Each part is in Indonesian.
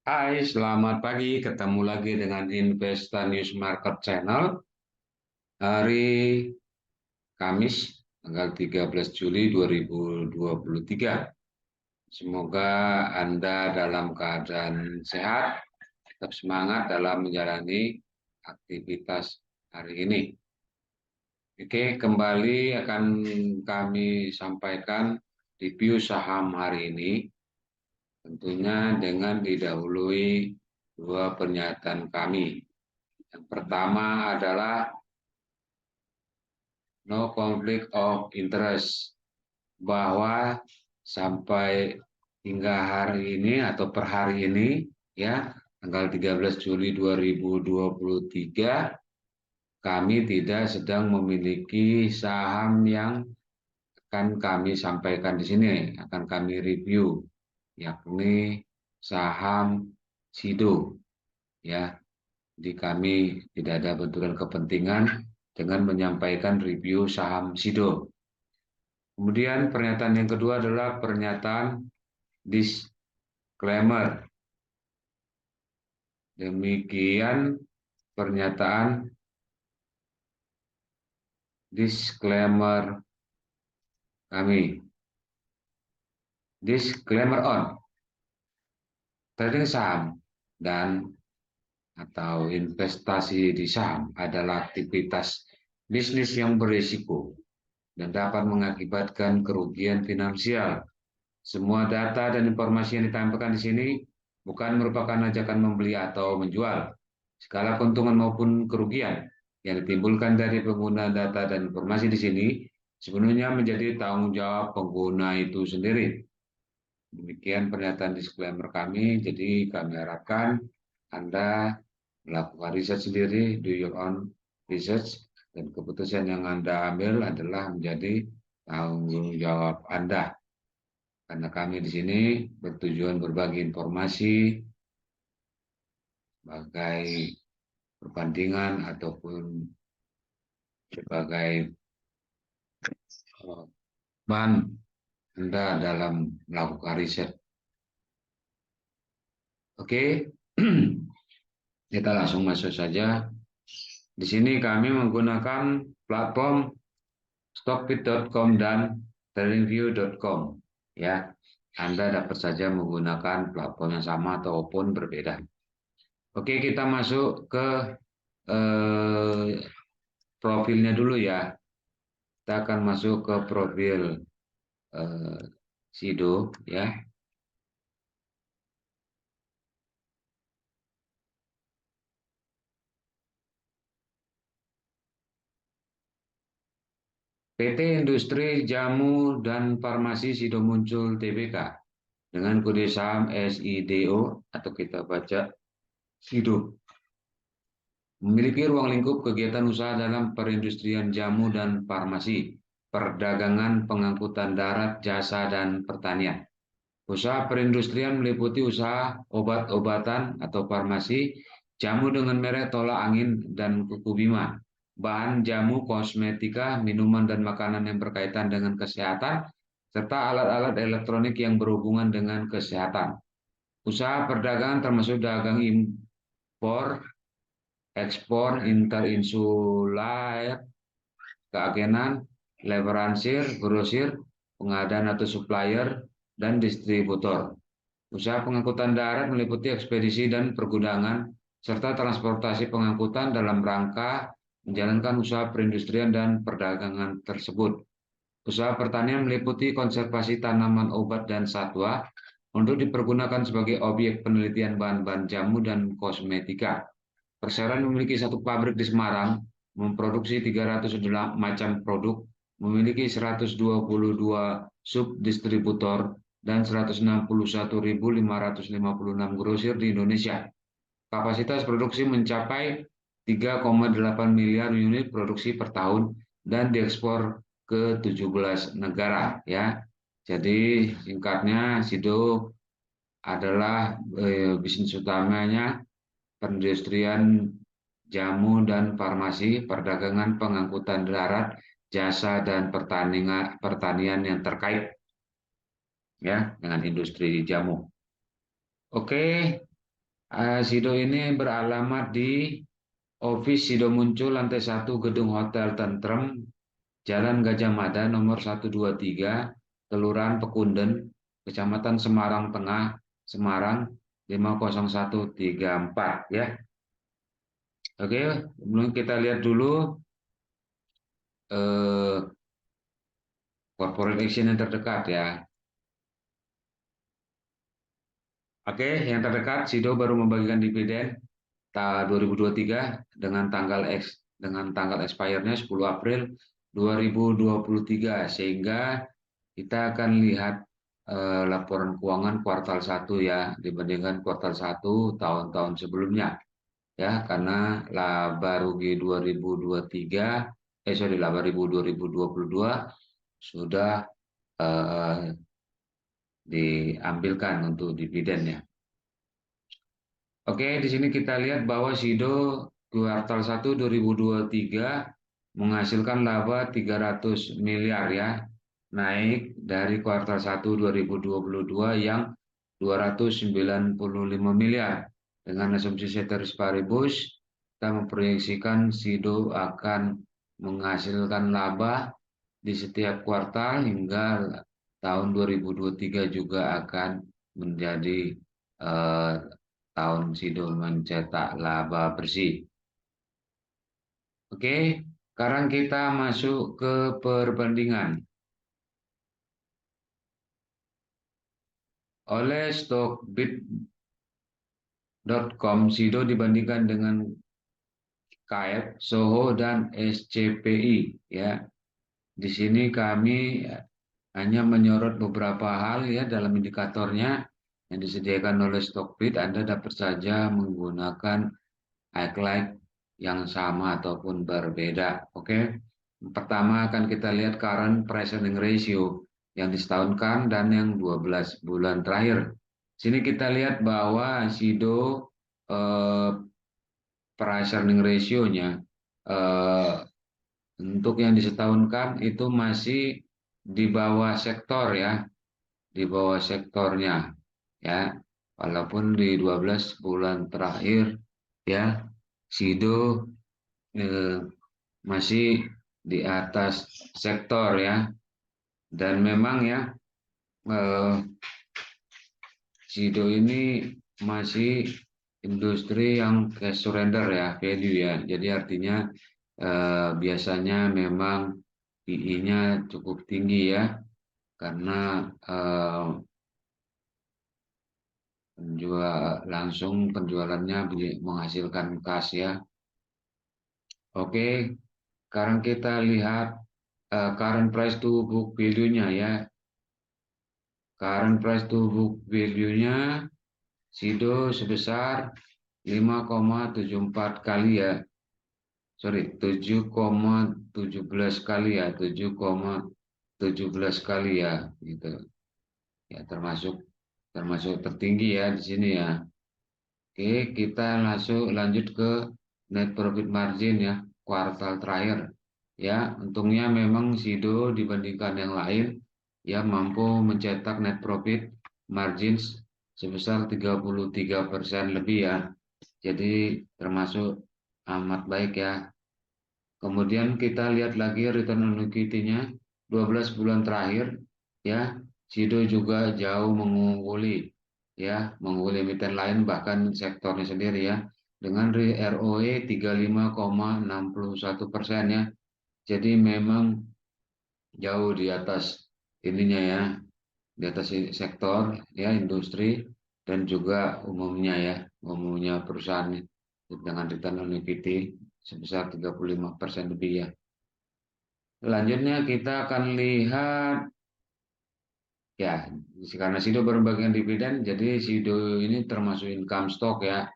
Hai, selamat pagi. Ketemu lagi dengan Investa News Market Channel hari Kamis, tanggal 13 Juli 2023. Semoga Anda dalam keadaan sehat, tetap semangat dalam menjalani aktivitas hari ini. Oke, kembali akan kami sampaikan review saham hari ini, tentunya dengan didahului dua pernyataan kami. Yang pertama adalah no conflict of interest, bahwa sampai hingga hari ini atau per hari ini ya, tanggal 13 Juli 2023, kami tidak sedang memiliki saham yang akan kami sampaikan di sini, akan kami review, yakni saham SIDO ya. Di kami tidak ada benturan kepentingan dengan menyampaikan review saham SIDO. Kemudian pernyataan yang kedua adalah pernyataan disclaimer. Demikian pernyataan disclaimer kami. Disclaimer on trading saham dan atau investasi di saham adalah aktivitas bisnis yang berisiko dan dapat mengakibatkan kerugian finansial. Semua data dan informasi yang ditampilkan di sini bukan merupakan ajakan membeli atau menjual. Segala keuntungan maupun kerugian yang ditimbulkan dari pengguna data dan informasi di sini sepenuhnya menjadi tanggung jawab pengguna itu sendiri. Demikian pernyataan disclaimer kami, jadi kami harapkan Anda melakukan riset sendiri, do your own research, dan keputusan yang Anda ambil adalah menjadi tanggung jawab Anda. Karena kami di sini bertujuan berbagi informasi sebagai perbandingan ataupun sebagai bahan Anda dalam melakukan riset. Oke, kita langsung masuk saja. Di sini kami menggunakan platform stockbit.com dan tradingview.com ya. Anda dapat saja menggunakan platform yang sama ataupun berbeda. Oke, kita masuk ke profilnya dulu ya. Kita akan masuk ke profil SIDO ya. PT Industri Jamu dan Farmasi SIDO muncul Tbk dengan kode saham SIDO atau kita baca SIDO. Memiliki ruang lingkup kegiatan usaha dalam perindustrian jamu dan farmasi, perdagangan, pengangkutan darat, jasa, dan pertanian. Usaha perindustrian meliputi usaha obat-obatan atau farmasi, jamu dengan merek tolak angin dan kuku bima, bahan jamu, kosmetika, minuman dan makanan yang berkaitan dengan kesehatan, serta alat-alat elektronik yang berhubungan dengan kesehatan. Usaha perdagangan termasuk dagang impor, ekspor, interinsular, keagenan, leveransir, grosir, pengadaan atau supplier, dan distributor. Usaha pengangkutan darat meliputi ekspedisi dan pergudangan, serta transportasi pengangkutan dalam rangka menjalankan usaha perindustrian dan perdagangan tersebut. Usaha pertanian meliputi konservasi tanaman obat dan satwa untuk dipergunakan sebagai objek penelitian bahan-bahan jamu dan kosmetika. Perseroan memiliki satu pabrik di Semarang, memproduksi 300 macam produk, memiliki 122 subdistributor, dan 161.556 grosir di Indonesia. Kapasitas produksi mencapai 3,8 miliar unit produksi per tahun dan diekspor ke 17 negara ya. Jadi singkatnya SIDO adalah bisnis utamanya perindustrian jamu dan farmasi, perdagangan, pengangkutan darat, jasa, dan pertanian yang terkait ya dengan industri jamu. Oke, Sido ini beralamat di Office Sido Muncul, lantai 1, Gedung Hotel Tentrem, Jalan Gajah Mada nomor 123, Kelurahan Pekunden, Kecamatan Semarang Tengah, Semarang 50134 ya. Oke, kemudian kita lihat dulu eh, corporate action yang terdekat ya. Oke, yang terdekat Sido baru membagikan dividen tahun 2023 dengan tanggal expire-nya 10 April 2023, sehingga kita akan lihat laporan keuangan kuartal 1 ya dibandingkan kuartal 1 tahun-tahun sebelumnya ya, karena laba rugi 2023 laba rugi 2022 sudah eh, diambilkan untuk dividen ya. Oke, di sini kita lihat bahwa Sido kuartal 1 2023 menghasilkan laba 300 miliar ya, naik dari kuartal 1 2022 yang 295 miliar. Dengan asumsi ceteris paribus, kita memproyeksikan Sido akan menghasilkan laba di setiap kuartal hingga tahun 2023 juga akan menjadi eh, tahun Sido mencetak laba bersih. Oke, sekarang kita masuk ke perbandingan. Oleh Stockbit.com, Sido dibandingkan dengan KF, Soho, dan SCPI. Ya, di sini kami hanya menyorot beberapa hal ya dalam indikatornya yang disediakan oleh Stockbit. Anda dapat saja menggunakan highlight yang sama ataupun berbeda. Oke. Pertama akan kita lihat current price earning ratio yang disetahunkan dan yang 12 bulan terakhir. Sini kita lihat bahwa Sido eh, price earning ratio-nya eh, untuk yang disetahunkan itu masih di bawah sektor ya, di bawah sektornya ya. Walaupun di 12 bulan terakhir ya Sido eh, masih di atas sektor ya, dan memang ya eh, Sido ini masih industri yang cash surrender ya, value ya, jadi artinya biasanya memang PI-nya cukup tinggi ya, karena penjualannya menghasilkan kas ya. Oke, sekarang kita lihat current price to book value-nya ya. Current price to book value-nya Sido sebesar 5,74 kali ya. Sorry, 7,17 kali ya, 7,17 kali ya gitu. Ya, termasuk termasuk tertinggi ya di sini ya. Oke, kita lanjut ke net profit margin ya, kuartal terakhir. Ya, untungnya memang Sido dibandingkan yang lain ya mampu mencetak net profit margin sebesar 33% lebih ya. Jadi termasuk amat baik ya. Kemudian kita lihat lagi return on equity-nya 12 bulan terakhir ya. Sido juga jauh mengungguli ya, mengungguli emiten lain bahkan sektornya sendiri ya, dengan ROE 35,61% ya. Jadi memang jauh di atas ininya ya, di atas sektor ya, industri dan juga umumnya perusahaan dengan return on equity sebesar 35% lebih ya. Selanjutnya kita akan lihat ya, karena Sido berbagian dividen, jadi Sido ini termasuk income stock ya,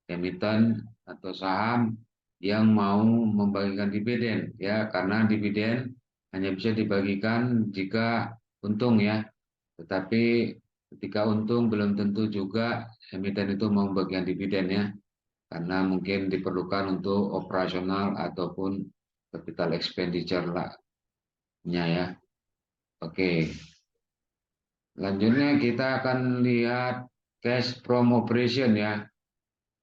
emiten atau saham yang mau membagikan dividen ya, karena dividen hanya bisa dibagikan jika untung ya, tetapi ketika untung belum tentu juga emiten itu mau membagikan dividen ya, karena mungkin diperlukan untuk operasional ataupun capital expenditure lah-nya ya. Oke, selanjutnya kita akan lihat cash from operation ya.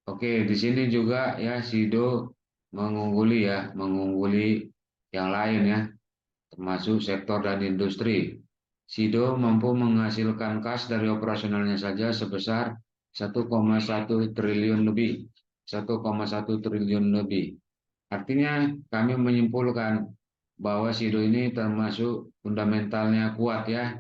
Oke, di sini juga ya Sido mengungguli yang lain ya, termasuk sektor dan industri. Sido mampu menghasilkan kas dari operasionalnya saja sebesar 1,1 triliun lebih. 1,1 triliun lebih. Artinya kami menyimpulkan bahwa Sido ini termasuk fundamentalnya kuat ya,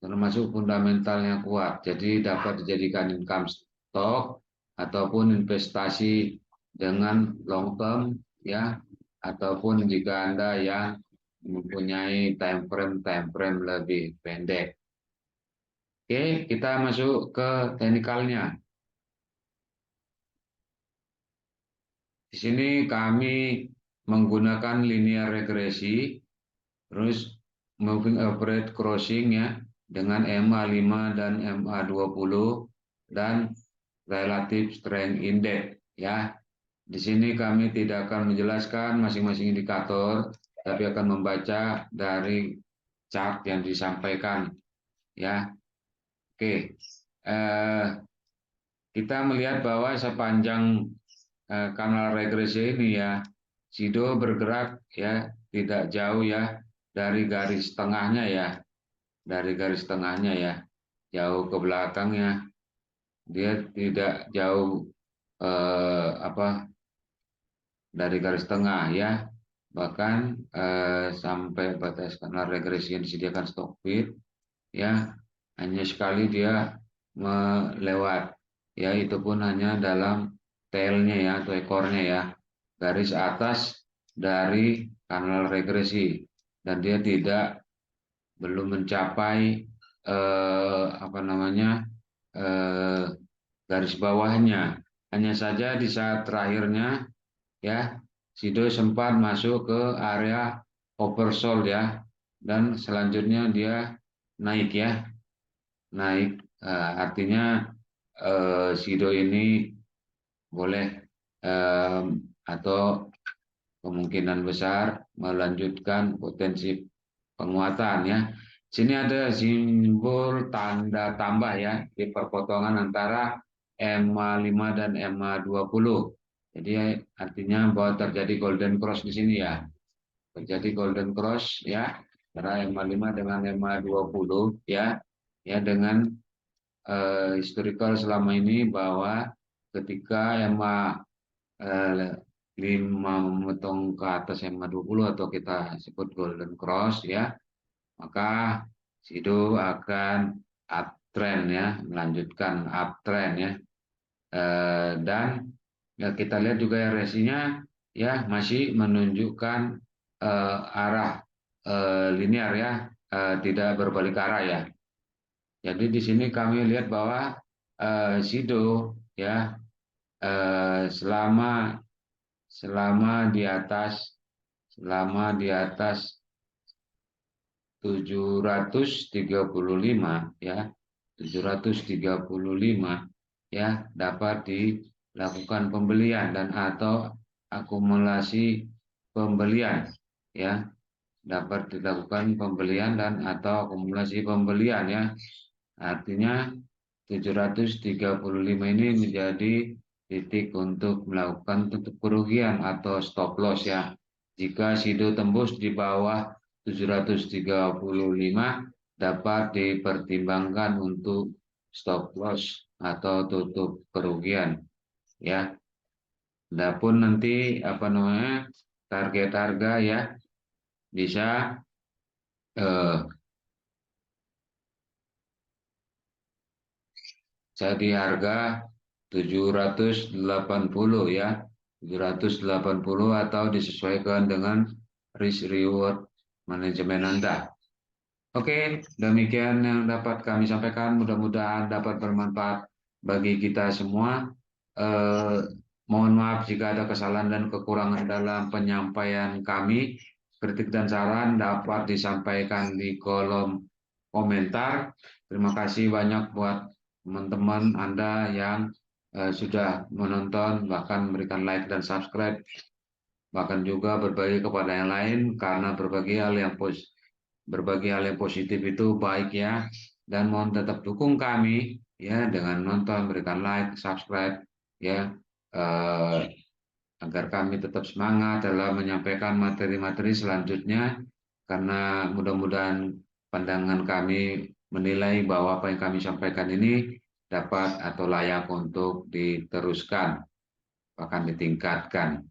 termasuk fundamentalnya kuat. Jadi dapat dijadikan income stock ataupun investasi dengan long term ya, ataupun jika Anda yang mempunyai time frame lebih pendek. Oke, kita masuk ke teknikalnya. Di sini kami menggunakan linear regresi, terus moving average crossing ya, dengan MA5 dan MA20 dan relative strength index ya. Di sini kami tidak akan menjelaskan masing-masing indikator, tapi akan membaca dari chart yang disampaikan ya. Oke, eh, kita melihat bahwa sepanjang kanal regresi ini ya, Sido bergerak ya tidak jauh ya dari garis tengahnya ya, dari garis tengahnya ya, jauh ke belakangnya. Dia tidak jauh apa dari garis tengah ya, bahkan sampai batas kanal regresi yang disediakan Stockbit ya, hanya sekali dia melewat ya, itu pun hanya dalam tailnya ya atau ekornya ya, garis atas dari kanal regresi, dan dia tidak belum mencapai apa namanya eh, garis bawahnya. Hanya saja di saat terakhirnya ya, Sido sempat masuk ke area oversold ya, dan selanjutnya dia naik ya, naik. Artinya Sido ini boleh atau kemungkinan besar melanjutkan potensi penguatan ya. Sini ada simbol tanda tambah ya di perpotongan antara MA5 dan MA20. Jadi artinya bahwa terjadi golden cross di sini ya. Terjadi golden cross ya antara MA5 dengan MA20 ya. Ya dengan historical selama ini bahwa ketika MA 5 memotong ke atas MA20 atau kita sebut golden cross ya, maka Sido akan uptrend ya, melanjutkan uptrend ya. Dan ya kita lihat juga RSI-nya ya masih menunjukkan arah linear ya, tidak berbalik arah ya. Jadi di sini kami lihat bahwa Sido ya selama selama di atas selama di atas 735 ya, 735 ya, dapat dilakukan pembelian dan atau akumulasi pembelian ya, dapat dilakukan pembelian dan atau akumulasi pembelian ya. Artinya 735 ini menjadi titik untuk melakukan tutup kerugian atau stop loss ya. Jika Sido tembus di bawah 735 dapat dipertimbangkan untuk stop loss atau tutup kerugian ya. Adapun nanti apa namanya target harga ya bisa eh, jadi harga 780 ya, 780 atau disesuaikan dengan risk reward manajemen Anda. Oke, demikian yang dapat kami sampaikan. Mudah-mudahan dapat bermanfaat bagi kita semua. Eh, Mohon maaf jika ada kesalahan dan kekurangan dalam penyampaian kami. Kritik dan saran dapat disampaikan di kolom komentar. Terima kasih banyak buat teman-teman Anda yang sudah menonton, bahkan memberikan like dan subscribe, bahkan juga berbagi kepada yang lain, karena berbagi hal yang positif itu baik ya, dan mohon tetap dukung kami ya dengan nonton, berikan like, subscribe, ya, eh, agar kami tetap semangat dalam menyampaikan materi-materi selanjutnya, karena mudah-mudahan pandangan kami menilai bahwa apa yang kami sampaikan ini dapat atau layak untuk diteruskan, bahkan ditingkatkan.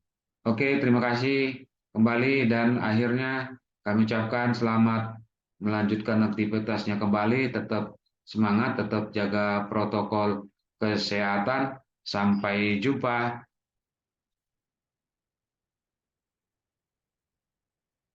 Oke, terima kasih kembali dan akhirnya kami ucapkan selamat melanjutkan aktivitasnya kembali, tetap semangat, tetap jaga protokol kesehatan. Sampai jumpa